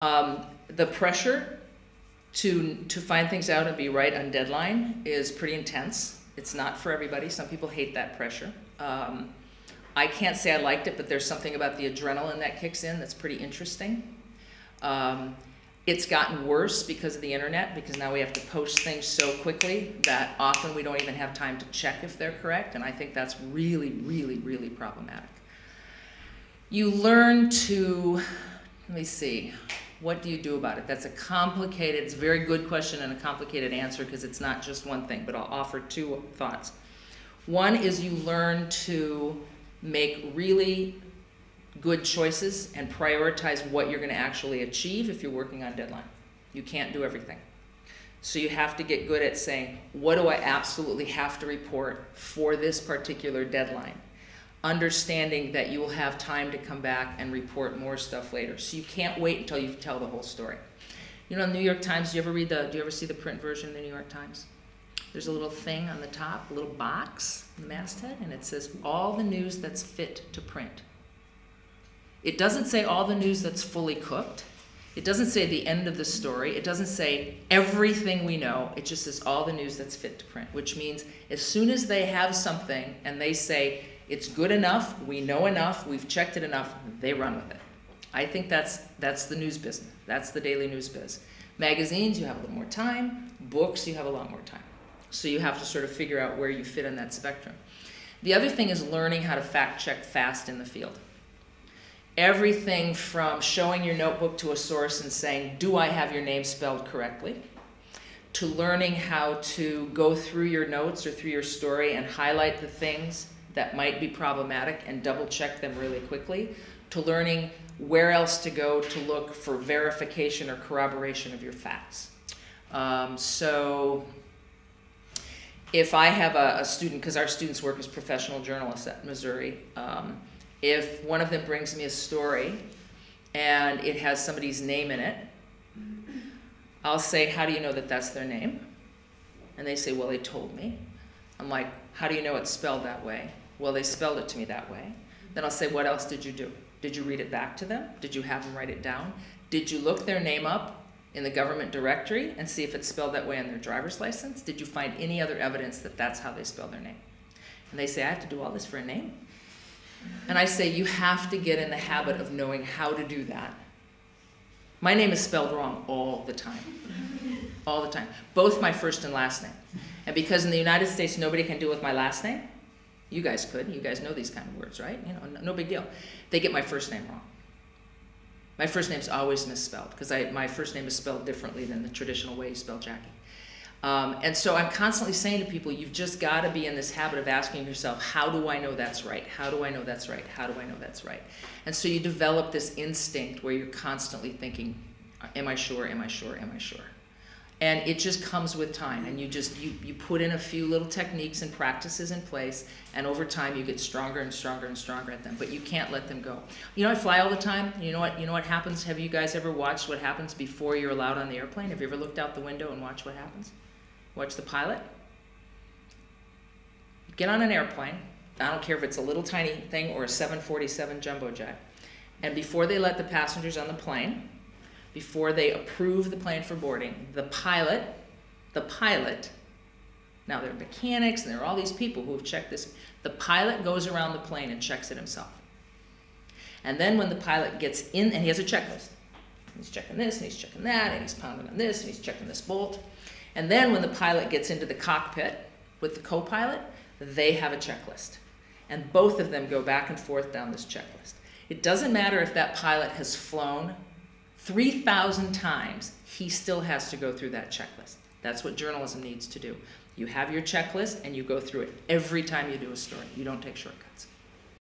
The pressure to find things out and be right on deadline is pretty intense. It's not for everybody. Some people hate that pressure. I can't say I liked it, but there's something about the adrenaline that kicks in that's pretty interesting. It's gotten worse because of the internet, because now we have to post things so quickly that often we don't even have time to check if they're correct, and I think that's really, really, really problematic. You learn to, let me see, what do you do about it? That's a complicated, it's a very good question and a complicated answer because it's not just one thing, but I'll offer two thoughts. One is you learn to make really good choices and prioritize what you're going to actually achieve if you're working on deadline. You can't do everything. So you have to get good at saying, what do I absolutely have to report for this particular deadline? Understanding that you will have time to come back and report more stuff later. So you can't wait until you tell the whole story. You know, the New York Times, do you ever see the print version of the New York Times? There's a little thing on the top, a little box in the masthead, and it says all the news that's fit to print. It doesn't say all the news that's fully cooked. It doesn't say the end of the story. It doesn't say everything we know. It just says all the news that's fit to print, which means as soon as they have something and they say it's good enough, we know enough, we've checked it enough, they run with it. I think that's the news business. That's the daily news biz. Magazines, you have a little more time. Books, you have a lot more time. So you have to sort of figure out where you fit in that spectrum. The other thing is learning how to fact check fast in the field. Everything from showing your notebook to a source and saying, do I have your name spelled correctly? To learning how to go through your notes or through your story and highlight the things that might be problematic and double check them really quickly. To learning where else to go to look for verification or corroboration of your facts. So if I have a student, because our students work as professional journalists at Missouri, if one of them brings me a story and it has somebody's name in it, I'll say, how do you know that that's their name? And they say, well, they told me. I'm like, how do you know it's spelled that way? Well, they spelled it to me that way. Then I'll say, what else did you do? Did you read it back to them? Did you have them write it down? Did you look their name up in the government directory and see if it's spelled that way on their driver's license? Did you find any other evidence that that's how they spell their name? And they say, I have to do all this for a name? And I say, you have to get in the habit of knowing how to do that. My name is spelled wrong all the time. All the time. Both my first and last name. And because in the United States nobody can do it with my last name, you guys could. You guys know these kind of words, right? You know, no big deal. They get my first name wrong. My first name's always misspelled because my first name is spelled differently than the traditional way you spell Jackie. And so I'm constantly saying to people, you've just got to be in this habit of asking yourself, how do I know that's right? How do I know that's right? How do I know that's right? And so you develop this instinct where you're constantly thinking, am I sure, am I sure, am I sure? And it just comes with time. And you put in a few little techniques and practices in place, and over time you get stronger and stronger and stronger at them. But you can't let them go. You know, I fly all the time. You know what happens? Have you guys ever watched what happens before you're allowed on the airplane? Have you ever looked out the window and watched what happens? Watch the pilot. You get on an airplane. I don't care if it's a little tiny thing or a 747 jumbo jet. And before they let the passengers on the plane, before they approve the plane for boarding, the pilot, now there are mechanics and there are all these people who have checked this, the pilot goes around the plane and checks it himself. And then when the pilot gets in, and he has a checklist. He's checking this and he's checking that and he's pounding on this and he's checking this bolt. And then when the pilot gets into the cockpit with the co-pilot, they have a checklist. And both of them go back and forth down this checklist. It doesn't matter if that pilot has flown 3,000 times, he still has to go through that checklist. That's what journalism needs to do. You have your checklist and you go through it every time you do a story. You don't take shortcuts.